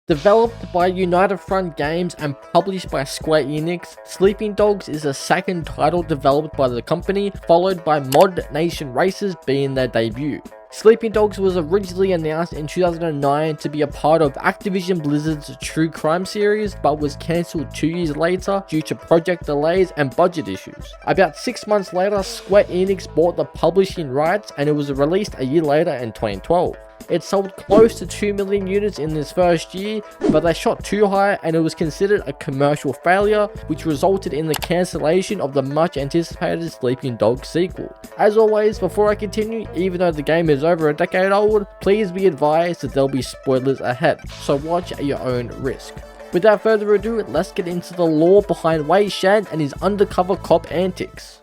Developed by United Front Games and published by Square Enix, Sleeping Dogs is the second title developed by the company, followed by Mod Nation Races being their debut. Sleeping Dogs was originally announced in 2009 to be a part of Activision Blizzard's True Crime series, but was cancelled 2 years later due to project delays and budget issues. About 6 months later, Square Enix bought the publishing rights and it was released a year later in 2012. It sold close to 2 million units in its first year, but they shot too high and it was considered a commercial failure, which resulted in the cancellation of the much anticipated Sleeping Dogs sequel. As always, before I continue, even though the game is over a decade old, please be advised that there'll be spoilers ahead, so watch at your own risk. Without further ado, let's get into the lore behind Wei Shan and his undercover cop antics.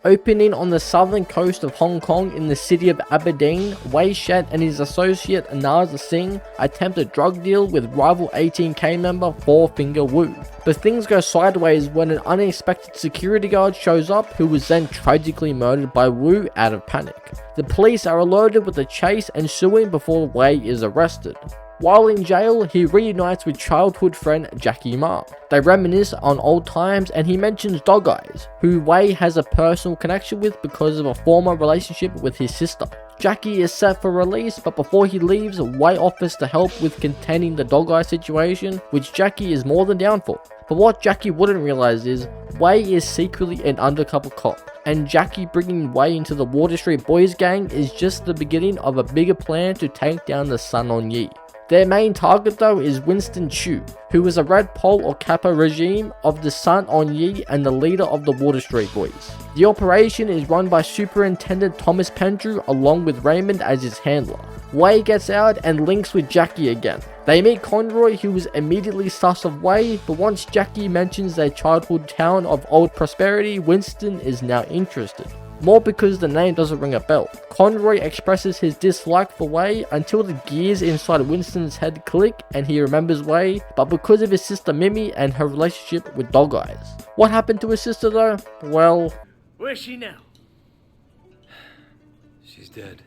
Opening on the southern coast of Hong Kong in the city of Aberdeen, Wei Shan and his associate Anaz Singh attempt a drug deal with rival 18K member Four Finger Wu. But things go sideways when an unexpected security guard shows up who was then tragically murdered by Wu out of panic. The police are alerted with a chase ensuing before Wei is arrested. While in jail, he reunites with childhood friend Jackie Ma. They reminisce on old times and he mentions Dogeyes, who Wei has a personal connection with because of a former relationship with his sister. Jackie is set for release, but before he leaves, Wei offers to help with containing the Dogeye situation, which Jackie is more than down for. But what Jackie wouldn't realize is, Wei is secretly an undercover cop, and Jackie bringing Wei into the Water Street Boys gang is just the beginning of a bigger plan to take down the Sun On Yee. Their main target though is Winston Chu, who is a red pole or kappa regime of the Sun On Yee and the leader of the Water Street Boys. The operation is run by Superintendent Thomas Pendrew along with Raymond as his handler. Wei gets out and links with Jackie again. They meet Conroy, who is immediately sus of Wei, but once Jackie mentions their childhood town of Old Prosperity, Winston is now interested. More because the name doesn't ring a bell. Conroy expresses his dislike for Wei until the gears inside Winston's head click and he remembers Wei, but because of his sister Mimi and her relationship with Dogeyes. What happened to his sister though? Well, where's she now? She's dead.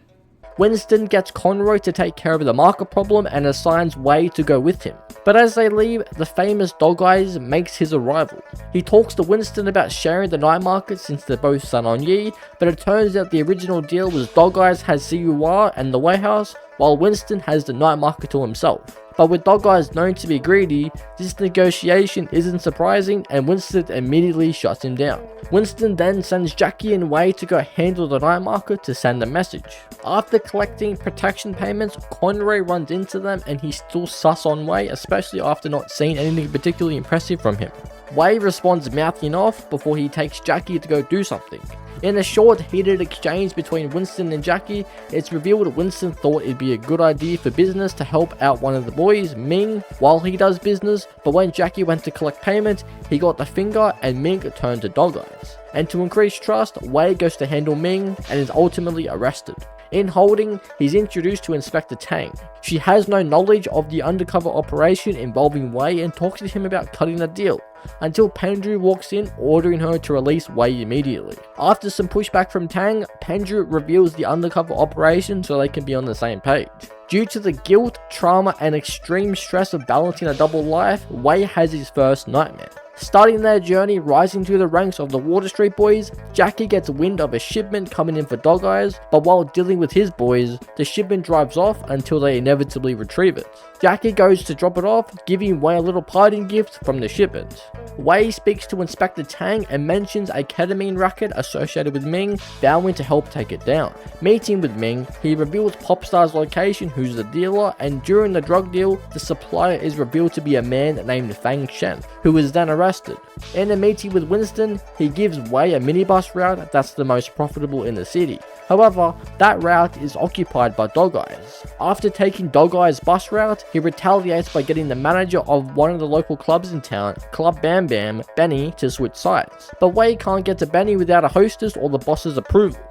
Winston gets Conroy to take care of the marker problem and assigns Wei to go with him. But as they leave, the famous Dogeyes makes his arrival. He talks to Winston about sharing the night market since they're both Sun On Yee, but it turns out the original deal was Dogeyes has Siuwa and the warehouse, while Winston has the night market to himself. But with Dogeyes known to be greedy, this negotiation isn't surprising and Winston immediately shuts him down. Winston then sends Jackie and Wei to go handle the night market to send a message. After collecting protection payments, Conroy runs into them and he's still sus on Wei, especially after not seeing anything particularly impressive from him. Wei responds mouthing off before he takes Jackie to go do something. In a short, heated exchange between Winston and Jackie, it's revealed Winston thought it'd be a good idea for business to help out one of the boys, Ming, while he does business, but when Jackie went to collect payment, he got the finger and Ming turned to Dogeyes. And to increase trust, Wei goes to handle Ming and is ultimately arrested. In holding, he's introduced to Inspector Tang. She has no knowledge of the undercover operation involving Wei and talks to him about cutting a deal, until Pendrew walks in ordering her to release Wei immediately. After some pushback from Tang, Pendrew reveals the undercover operation so they can be on the same page. Due to the guilt, trauma and extreme stress of balancing a double life, Wei has his first nightmare. Starting their journey rising through the ranks of the Water Street Boys, Jackie gets wind of a shipment coming in for Dogeyes, but while dealing with his boys, the shipment drives off until they inevitably retrieve it. Jackie goes to drop it off, giving Wei a little parting gift from the shipment. Wei speaks to Inspector Tang and mentions a ketamine racket associated with Ming, vowing to help take it down. Meeting with Ming, he reveals Popstar's location, who's the dealer, and during the drug deal, the supplier is revealed to be a man named Fang Shen, who is then arrested. In a meeting with Winston, he gives Wei a minibus route that's the most profitable in the city. However, that route is occupied by Dogeyes. After taking Dogeyes' bus route, he retaliates by getting the manager of one of the local clubs in town, Club Bam Bam, Benny, to switch sides. But Wei can't get to Benny without a hostess or the boss's approval.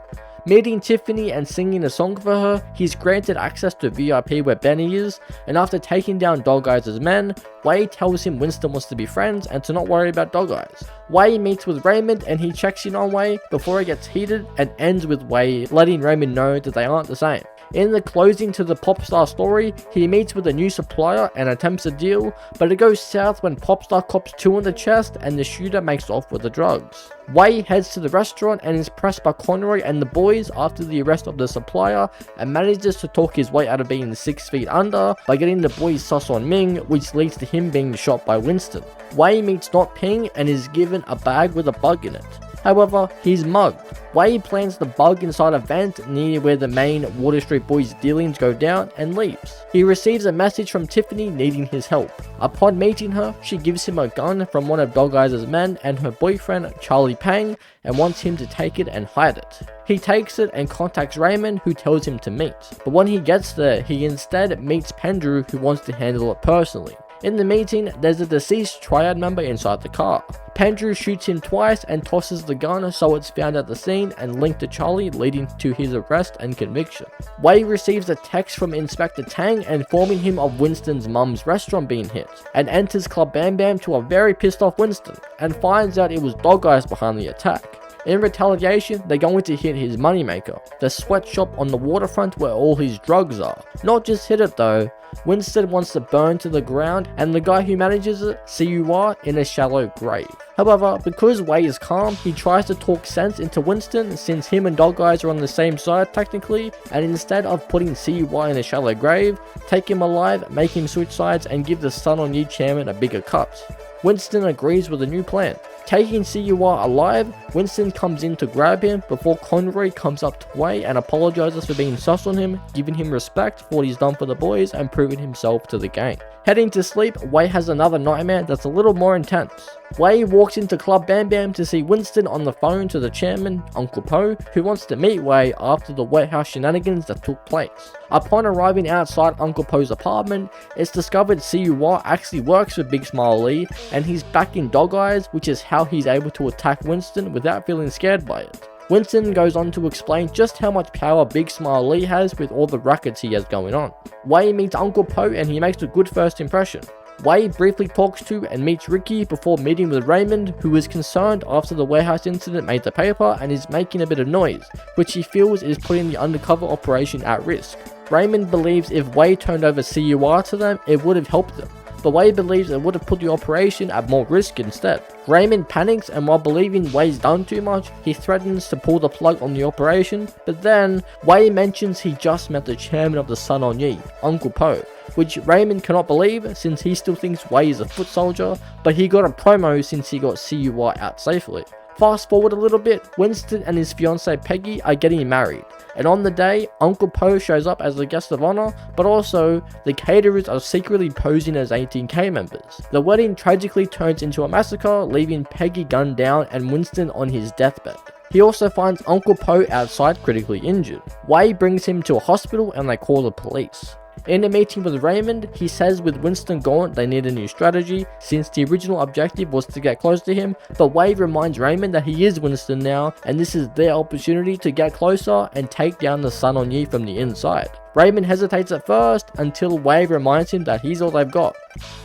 Meeting Tiffany and singing a song for her, he's granted access to VIP where Benny is, and after taking down Dogeyes' men, Wei tells him Winston wants to be friends and to not worry about Dogeyes. Wei meets with Raymond and he checks in on Wei before it gets heated and ends with Wei letting Raymond know that they aren't the same. In the closing to the Popstar story, he meets with a new supplier and attempts a deal, but it goes south when Popstar cops 2 in the chest and the shooter makes off with the drugs. Wei heads to the restaurant and is pressed by Conroy and the boys after the arrest of the supplier and manages to talk his way out of being 6 feet under by getting the boys sus on Ming, which leads to him being shot by Winston. Wei meets Not Ping and is given a bag with a bug in it. However, he's mugged. Wei plants the bug inside a vent near where the main Water Street Boys dealings go down and leaves. He receives a message from Tiffany needing his help. Upon meeting her, she gives him a gun from one of Dogeyes' men and her boyfriend Charlie Pang and wants him to take it and hide it. He takes it and contacts Raymond, who tells him to meet. But when he gets there, he instead meets Pendrew, who wants to handle it personally. In the meeting, there's a deceased triad member inside the car. Pendrew shoots him twice and tosses the gun so it's found at the scene and linked to Charlie, leading to his arrest and conviction. Wei receives a text from Inspector Tang informing him of Winston's mum's restaurant being hit, and enters Club Bam Bam to a very pissed off Winston, and finds out it was Dogeyes behind the attack. In retaliation, they're going to hit his moneymaker, the sweatshop on the waterfront where all his drugs are. Not just hit it though, Winston wants to burn to the ground and the guy who manages it, Siuwa, in a shallow grave. However, because Wei is calm, he tries to talk sense into Winston since him and Dogeyes are on the same side technically, and instead of putting Siuwa in a shallow grave, take him alive, make him switch sides and give the Sun On Yee chairman a bigger cut. Winston agrees with the new plan. Taking Siuwa alive, Winston comes in to grab him before Conroy comes up to Wei and apologizes for being sus on him, giving him respect for what he's done for the boys and proving himself to the gang. Heading to sleep, Wei has another nightmare that's a little more intense. Wei walks into Club Bam Bam to see Winston on the phone to the chairman, Uncle Po, who wants to meet Wei after the warehouse shenanigans that took place. Upon arriving outside Uncle Po's apartment, it's discovered Siuwa actually works for Big Smile Lee and he's back in Dogeyes, which is how he's able to attack Winston without feeling scared by it. Winston goes on to explain just how much power Big Smile Lee has with all the rackets he has going on. Wei meets Uncle Po and he makes a good first impression. Wei briefly talks to and meets Ricky before meeting with Raymond, who is concerned after the warehouse incident made the paper and is making a bit of noise, which he feels is putting the undercover operation at risk. Raymond believes if Wei turned over Siuwa to them, it would have helped them, but Wei believes it would have put the operation at more risk instead. Raymond panics and while believing Wei's done too much, he threatens to pull the plug on the operation, but then Wei mentions he just met the chairman of the Sun On Yee, Uncle Po, which Raymond cannot believe since he still thinks Wei is a foot soldier, but he got a promo since he got Siuwa out safely. Fast forward a little bit, Winston and his fiancée Peggy are getting married, and on the day, Uncle Po shows up as the guest of honor, but also, the caterers are secretly posing as 18K members. The wedding tragically turns into a massacre, leaving Peggy gunned down and Winston on his deathbed. He also finds Uncle Po outside critically injured. Wei brings him to a hospital and they call the police. In a meeting with Raymond, he says with Winston gone they need a new strategy since the original objective was to get close to him, but Wei reminds Raymond that he is Winston now and this is their opportunity to get closer and take down the Sun On Yee from the inside. Raymond hesitates at first until Wei reminds him that he's all they've got.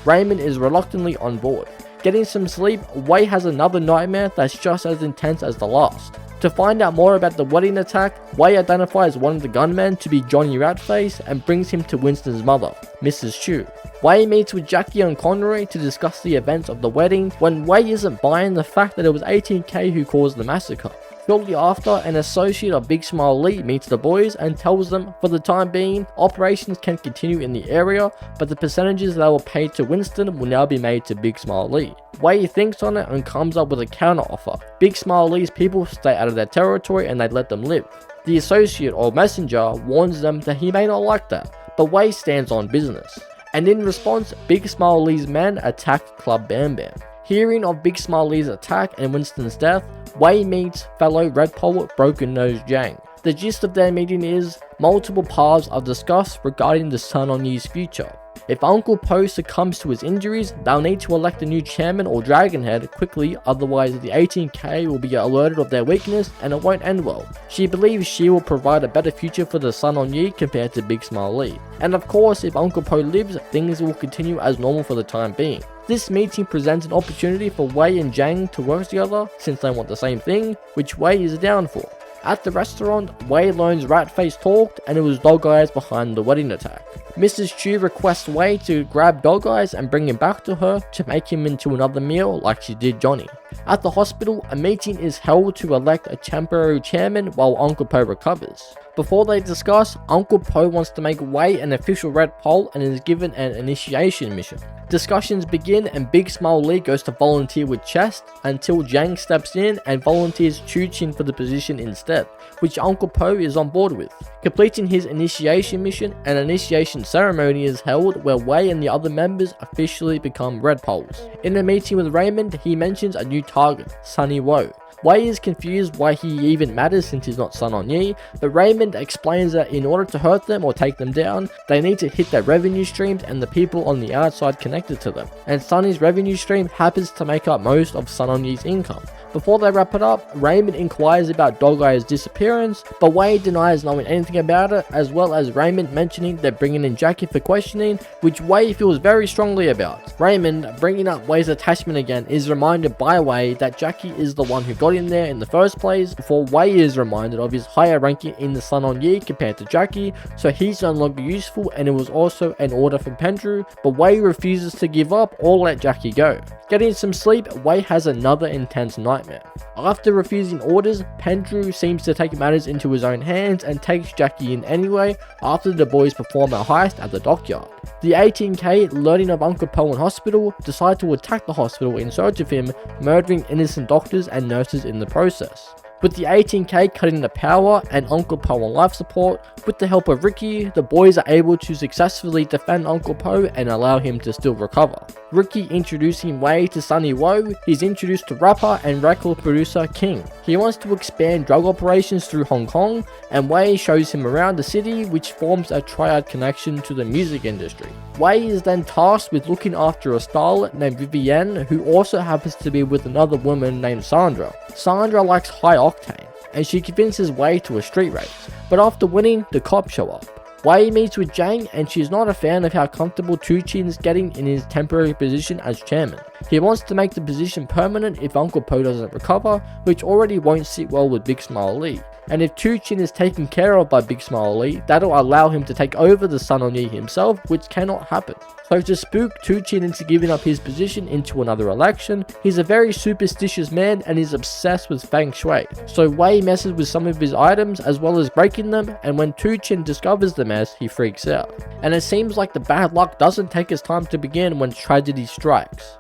Raymond is reluctantly on board. Getting some sleep, Wei has another nightmare that's just as intense as the last. To find out more about the wedding attack, Wei identifies one of the gunmen to be Johnny Ratface and brings him to Winston's mother, Mrs. Chu. Wei meets with Jackie and Conroy to discuss the events of the wedding when Wei isn't buying the fact that it was 18K who caused the massacre. Shortly after, an associate of Big Smile Lee meets the boys and tells them, for the time being, operations can continue in the area, but the percentages that were paid to Winston will now be made to Big Smile Lee. Wei thinks on it and comes up with a counter offer. Big Smile Lee's people stay out of their territory and they let them live. The associate or messenger warns them that he may not like that, but Wei stands on business. And in response, Big Smile Lee's men attack Club Bam Bam. Hearing of Big Smile Lee's attack and Winston's death, Wei meets fellow Red Poet Broken Nose Jang. The gist of their meeting is multiple paths are discussed regarding the Sun On Yee's future. If Uncle Po succumbs to his injuries, they'll need to elect a new chairman or dragon head quickly, otherwise the 18K will be alerted of their weakness and it won't end well. She believes she will provide a better future for the Sun On Yee compared to Big Smile Lee. And of course, if Uncle Po lives, things will continue as normal for the time being. This meeting presents an opportunity for Wei and Zhang to work together since they want the same thing, which Wei is down for. At the restaurant, Wei learns Ratface talked and it was Dogeyes behind the wedding attack. Mrs. Chu requests Wei to grab Dogeyes and bring him back to her to make him into another meal like she did Johnny. At the hospital, a meeting is held to elect a temporary chairman while Uncle Po recovers. Before they discuss, Uncle Po wants to make Wei an official red pole and is given an initiation mission. Discussions begin and Big Smile Lee goes to volunteer with Chest until Zhang steps in and volunteers Chu Chin for the position instead, which Uncle Po is on board with. Completing his initiation mission, an initiation ceremony is held where Wei and the other members officially become red poles. In a meeting with Raymond, he mentions a new target, Sunny Wo. Wei is confused why he even matters since he's not Sun On Yee, but Raymond explains that in order to hurt them or take them down, they need to hit their revenue streams and the people on the outside connected to them, and Sunny's revenue stream happens to make up most of Sun On Yee's income. Before they wrap it up, Raymond inquires about Dogeyes' disappearance, but Wei denies knowing anything about it, as well as Raymond mentioning they're bringing in Jackie for questioning, which Wei feels very strongly about. Raymond, bringing up Wei's attachment again, is reminded by Wei that Jackie is the one who got in there in the first place, before Wei is reminded of his higher ranking in the Sun On Yee compared to Jackie, so he's no longer useful, and it was also an order from Pendrew, but Wei refuses to give up or let Jackie go. Getting some sleep, Wei has another intense nightmare. After refusing orders, Pendrew seems to take matters into his own hands and takes Jackie in anyway after the boys perform a heist at the dockyard. The 18K, learning of Uncle Po in hospital, decide to attack the hospital in search of him, murdering innocent doctors and nurses in the process. With the 18K cutting the power and Uncle Po on life support, with the help of Ricky, the boys are able to successfully defend Uncle Po and allow him to still recover. Ricky introducing Wei to Sunny Wo, he's introduced to rapper and record producer King. He wants to expand drug operations through Hong Kong, and Wei shows him around the city, which forms a triad connection to the music industry. Wei is then tasked with looking after a starlet named Vivienne, who also happens to be with another woman named Sandra. Sandra likes high octane, and she convinces Wei to a street race, but after winning, the cops show up. Wei meets with Zhang, and she's not a fan of how comfortable Chu Chin is getting in his temporary position as chairman. He wants to make the position permanent if Uncle Po doesn't recover, which already won't sit well with Big Smile Lee. And if Chu Chin is taken care of by Big Smile Lee, that'll allow him to take over the Sun On Yee himself, which cannot happen. So to spook Chu Chin into giving up his position into another election, he's a very superstitious man and is obsessed with Feng Shui. So Wei messes with some of his items as well as breaking them, and when Chu Chin discovers the mess, he freaks out. And it seems like the bad luck doesn't take its time to begin when tragedy strikes.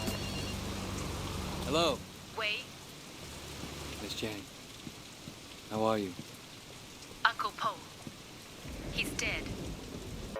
Hello. Wei, Miss Jane. How are you? Uncle Po. He's dead.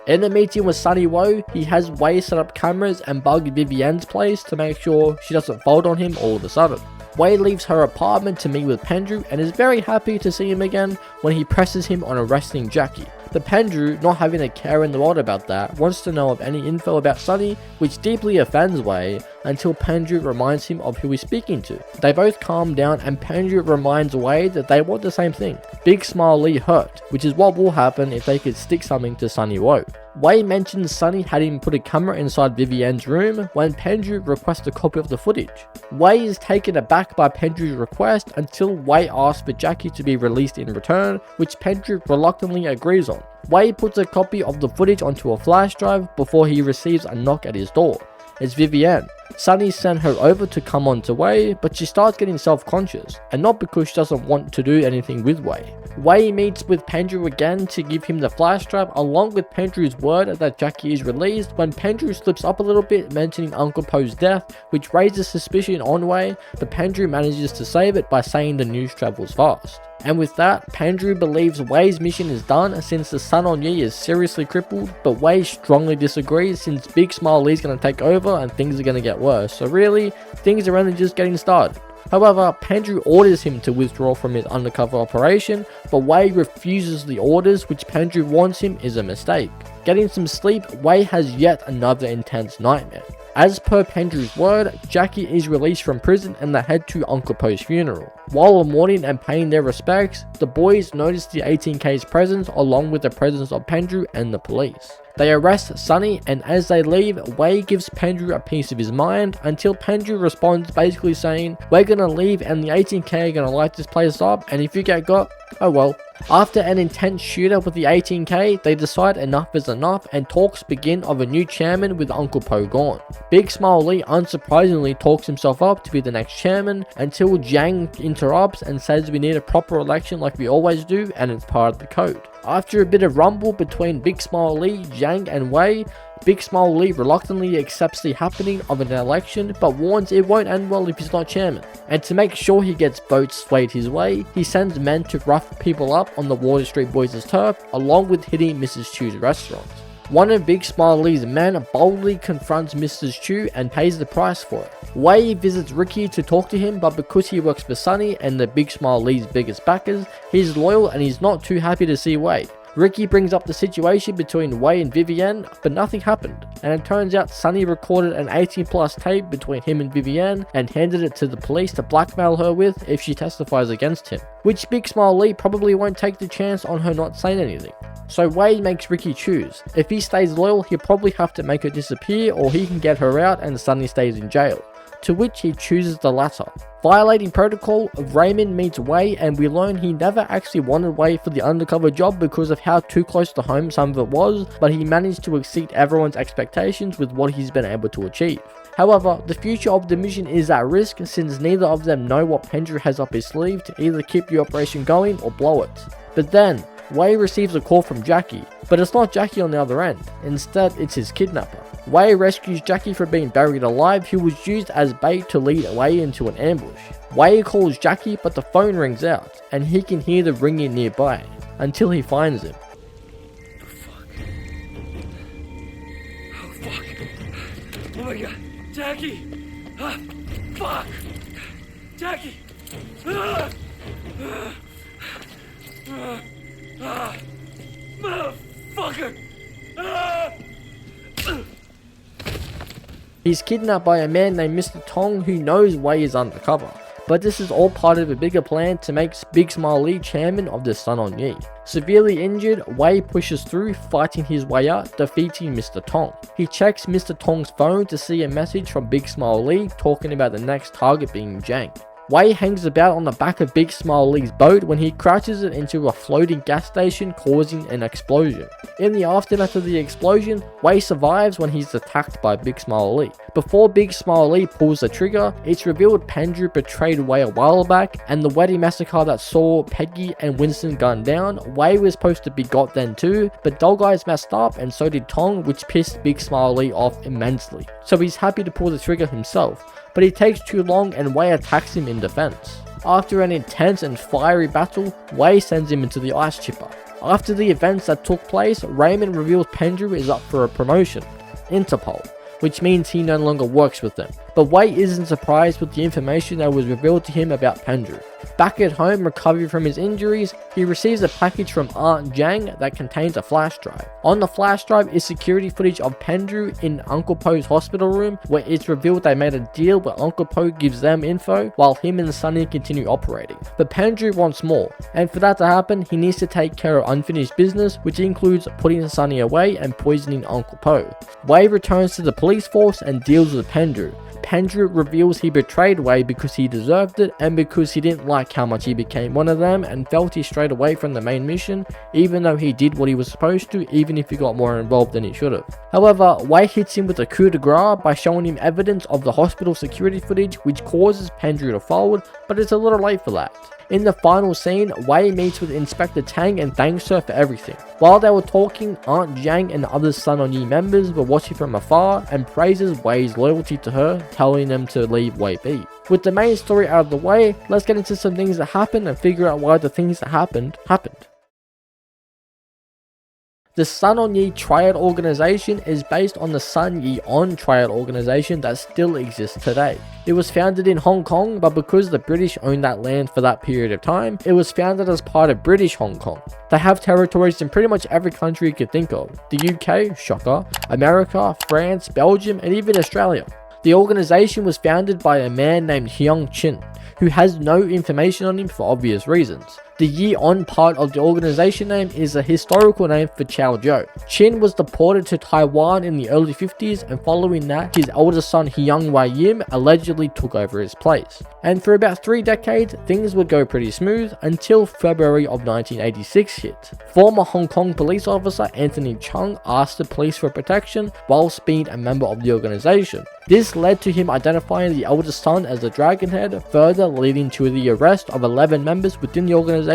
In a meeting with Sunny Wo, he has Wei set up cameras and bug Vivienne's place to make sure she doesn't fold on him all of a sudden. Wei leaves her apartment to meet with Pendrew and is very happy to see him again when he presses him on arresting Jackie. But Pendrew, not having a care in the world about that, wants to know of any info about Sunny, which deeply offends Wei until Pendrew reminds him of who he's speaking to. They both calm down and Pendrew reminds Wei that they want the same thing. Big Smile Lee hurt, which is what will happen if they could stick something to Sunny Wo. Wei mentions Sunny had him put a camera inside Vivienne's room when Pendrew requests a copy of the footage. Wei is taken aback by Pendrew's request until Wei asks for Jackie to be released in return, which Pendrew reluctantly agrees on. Wei puts a copy of the footage onto a flash drive before he receives a knock at his door. It's Vivienne. Sunny sent her over to come on to Wei, but she starts getting self-conscious, and not because she doesn't want to do anything with Wei. Wei meets with Pendrew again to give him the flash drive along with Pendrew's word that Jackie is released when Pendrew slips up a little bit mentioning Uncle Po's death, which raises suspicion on Wei, but Pendrew manages to save it by saying the news travels fast. And with that, Pendrew believes Wei's mission is done since the Sun On Yee is seriously crippled, but Wei strongly disagrees since Big Smile Lee's going to take over and things are going to get worse, so really, things are only just getting started. However, Pendrew orders him to withdraw from his undercover operation, but Wei refuses the orders, which Pendrew warns him is a mistake. Getting some sleep, Wei has yet another intense nightmare. As per Pendrew's word, Jackie is released from prison and they head to Uncle Po's funeral. While mourning and paying their respects, the boys notice the 18K's presence along with the presence of Pendrew and the police. They arrest Sunny, and as they leave, Wei gives Pendrew a piece of his mind until Pendrew responds basically saying, "We're gonna leave and the 18K are gonna light this place up, and if you get got, oh well." After an intense shootout with the 18K, they decide enough is enough and talks begin of a new chairman with Uncle Po gone. Big Smile Lee unsurprisingly talks himself up to be the next chairman until Jiang interrupts and says we need a proper election like we always do and it's part of the code. After a bit of rumble between Big Smile Lee, Jiang and Wei, Big Smile Lee reluctantly accepts the happening of an election but warns it won't end well if he's not chairman. And to make sure he gets votes swayed his way, he sends men to rough people up on the Water Street Boys' turf along with hitting Mrs. Chu's restaurant. One of Big Smile Lee's men boldly confronts Mrs. Chu and pays the price for it. Wei visits Ricky to talk to him, but because he works for Sunny and the Big Smile Lee's biggest backers, he's loyal and he's not too happy to see Wei. Ricky brings up the situation between Wei and Vivienne, but nothing happened, and it turns out Sunny recorded an 18+ tape between him and Vivienne and handed it to the police to blackmail her with if she testifies against him, which Big Smile Lee probably won't take the chance on her not saying anything. So Wei makes Ricky choose. If he stays loyal, he'll probably have to make her disappear, or he can get her out and Sunny stays in jail. To which he chooses the latter. Violating protocol, Raymond meets Wei and we learn he never actually wanted Wei for the undercover job because of how too close to home some of it was, but he managed to exceed everyone's expectations with what he's been able to achieve. However, the future of the mission is at risk since neither of them know what Pendrew has up his sleeve to either keep the operation going or blow it. But then, Wei receives a call from Jackie, but it's not Jackie on the other end, instead it's his kidnapper. Wei rescues Jackie from being buried alive, who was used as bait to lead Wei into an ambush. Wei calls Jackie but the phone rings out, and he can hear the ringing nearby, until he finds him. Oh fuck. Oh my god. Jackie! Ah, fuck! Jackie! Ah! Motherfucker! Ah! He's kidnapped by a man named Mr. Tong who knows Wei is undercover, but this is all part of a bigger plan to make Big Smile Lee chairman of the Sun On Yee. Severely injured, Wei pushes through, fighting his way out, defeating Mr. Tong. He checks Mr. Tong's phone to see a message from Big Smile Lee talking about the next target being Jiang. Wei hangs about on the back of Big Smile Lee's boat when he crashes it into a floating gas station, causing an explosion. In the aftermath of the explosion, Wei survives when he's attacked by Big Smile Lee. Before Big Smile Lee pulls the trigger, it's revealed Pendrew betrayed Wei a while back, and the wedding massacre that saw Peggy and Winston gunned down, Wei was supposed to be got then too, but Dogeyes messed up and so did Tong, which pissed Big Smile Lee off immensely. So he's happy to pull the trigger himself, but it takes too long and Wei attacks him in defense. After an intense and fiery battle, Wei sends him into the ice chipper. After the events that took place, Raymond reveals Pendrew is up for a promotion, Interpol, which means he no longer works with them. But Wei isn't surprised with the information that was revealed to him about Pendrew. Back at home, recovering from his injuries, he receives a package from Aunt Jiang that contains a flash drive. On the flash drive is security footage of Pendrew in Uncle Po's hospital room, where it's revealed they made a deal where Uncle Po gives them info while him and Sunny continue operating. But Pendrew wants more, and for that to happen, he needs to take care of unfinished business, which includes putting Sunny away and poisoning Uncle Po. Wei returns to the police force and deals with Pendrew. Pendrew reveals he betrayed Wei because he deserved it and because he didn't like how much he became one of them and felt he strayed away from the main mission, even though he did what he was supposed to, even if he got more involved than he should have. However, Wei hits him with a coup de grace by showing him evidence of the hospital security footage, which causes Pendrew to fold, but it's a little late for that. In the final scene, Wei meets with Inspector Tang and thanks her for everything. While they were talking, Aunt Jiang and other Sun On Yee members were watching from afar and praises Wei's loyalty to her, telling them to leave Wei be. With the main story out of the way, let's get into some things that happened and figure out why the things that happened. The Sun On Yee triad organization is based on the Sun Yee On triad organization that still exists today. It was founded in Hong Kong, but because the British owned that land for that period of time, it was founded as part of British Hong Kong. They have territories in pretty much every country you could think of. The UK, shocker, America, France, Belgium, and even Australia. The organization was founded by a man named Hyung Chin, who has no information on him for obvious reasons. The Yee On part of the organization name is a historical name for Chow Zhou. Chin was deported to Taiwan in the early 50s, and following that, his eldest son Hyung Wai Yim allegedly took over his place. And for about 3 decades, things would go pretty smooth until February of 1986 hit. Former Hong Kong police officer Anthony Chung asked the police for protection whilst being a member of the organization. This led to him identifying the eldest son as the Dragonhead, further leading to the arrest of 11 members within the organization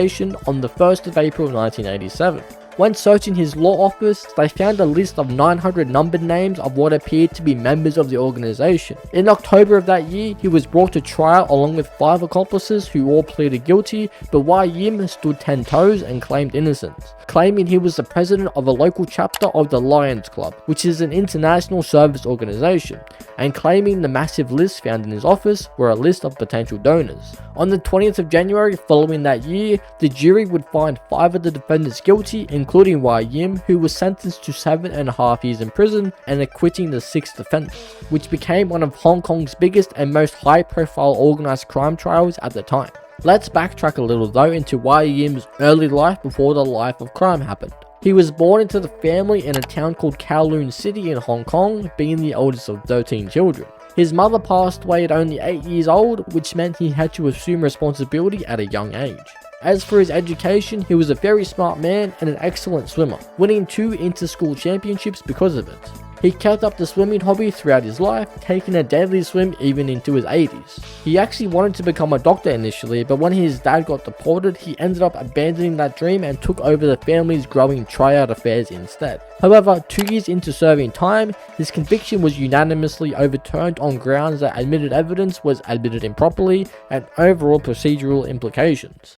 on the 1st of April 1987. When searching his law office, they found a list of 900 numbered names of what appeared to be members of the organization. In October of that year, he was brought to trial along with 5 accomplices who all pleaded guilty, but Wai Yim stood 10 toes and claimed innocence, claiming he was the president of a local chapter of the Lions Club, which is an international service organization, and claiming the massive list found in his office were a list of potential donors. On the 20th of January following that year, the jury would find 5 of the defendants guilty, including Wai Yim, who was sentenced to 7.5 years in prison and acquitting the 6th defendant, which became one of Hong Kong's biggest and most high-profile organised crime trials at the time. Let's backtrack a little though into Wai Yim's early life before the life of crime happened. He was born into the family in a town called Kowloon City in Hong Kong, being the oldest of 13 children. His mother passed away at only 8 years old, which meant he had to assume responsibility at a young age. As for his education, he was a very smart man and an excellent swimmer, winning 2 inter-school championships because of it. He kept up the swimming hobby throughout his life, taking a daily swim even into his 80s. He actually wanted to become a doctor initially, but when his dad got deported, he ended up abandoning that dream and took over the family's growing tryout affairs instead. However, 2 years into serving time, his conviction was unanimously overturned on grounds that admitted evidence was admitted improperly and overall procedural implications.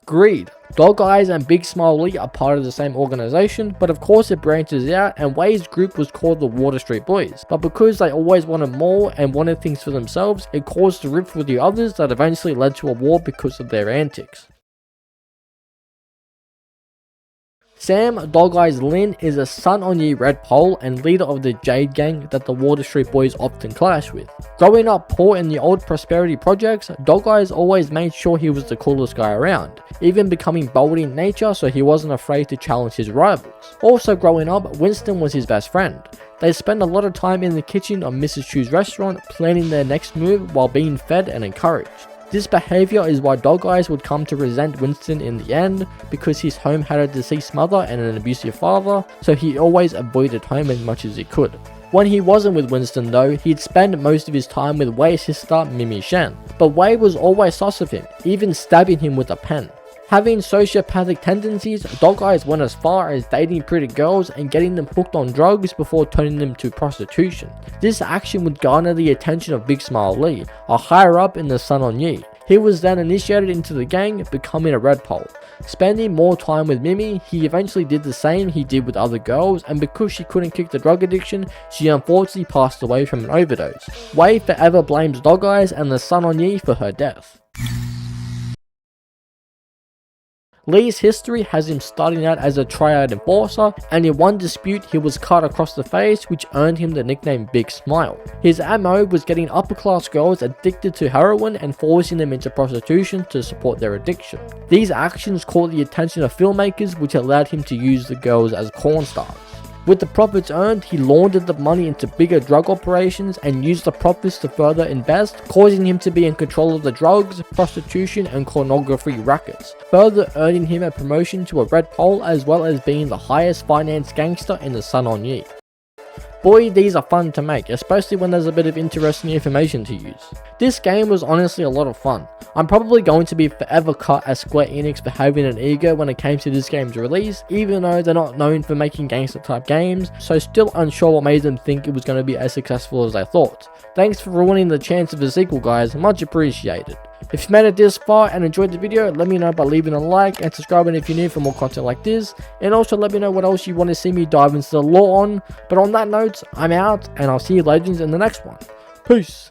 Greed. Dogeyes and Big Smile Lee are part of the same organization, but of course it branches out, and Wai's group was called the Water Street Boys, but because they always wanted more and wanted things for themselves, it caused a rift with the others that eventually led to a war because of their antics. Sam Dogeyes Lin is a Sun On Yee Red Pole and leader of the Jade Gang that the Water Street Boys often clash with. Growing up poor in the old Prosperity projects, Dogeyes always made sure he was the coolest guy around, even becoming bold in nature so he wasn't afraid to challenge his rivals. Also growing up, Winston was his best friend. They spend a lot of time in the kitchen of Mrs. Chu's restaurant planning their next move while being fed and encouraged. This behaviour is why Dogeyes would come to resent Winston in the end, because his home had a deceased mother and an abusive father, so he always avoided home as much as he could. When he wasn't with Winston though, he'd spend most of his time with Wei's sister Mimi Shen, but Wei was always sus of him, even stabbing him with a pen. Having sociopathic tendencies, Dogeyes went as far as dating pretty girls and getting them hooked on drugs before turning them to prostitution. This action would garner the attention of Big Smile Lee, a higher up in the Sun On Yee. He was then initiated into the gang, becoming a Red Pole. Spending more time with Mimi, he eventually did the same he did with other girls, and because she couldn't kick the drug addiction, she unfortunately passed away from an overdose. Wei forever blames Dogeyes and the Sun On Yee for her death. Lee's history has him starting out as a triad enforcer, and in one dispute he was cut across the face, which earned him the nickname Big Smile. His MO was getting upper class girls addicted to heroin and forcing them into prostitution to support their addiction. These actions caught the attention of filmmakers, which allowed him to use the girls as corn stars. With the profits earned, he laundered the money into bigger drug operations and used the profits to further invest, causing him to be in control of the drugs, prostitution and pornography rackets, further earning him a promotion to a Red Pole as well as being the highest financed gangster in the Sun On Yee. Boy, these are fun to make, especially when there's a bit of interesting information to use. This game was honestly a lot of fun. I'm probably going to be forever cut as Square Enix for having an ego when it came to this game's release, even though they're not known for making gangster type games, so still unsure what made them think it was going to be as successful as I thought. Thanks for ruining the chance of a sequel guys, much appreciated. If you made it this far and enjoyed the video, let me know by leaving a like and subscribing if you're new for more content like this, and also let me know what else you want to see me dive into the lore on. But on that note, I'm out, and I'll see you legends in the next one. Peace.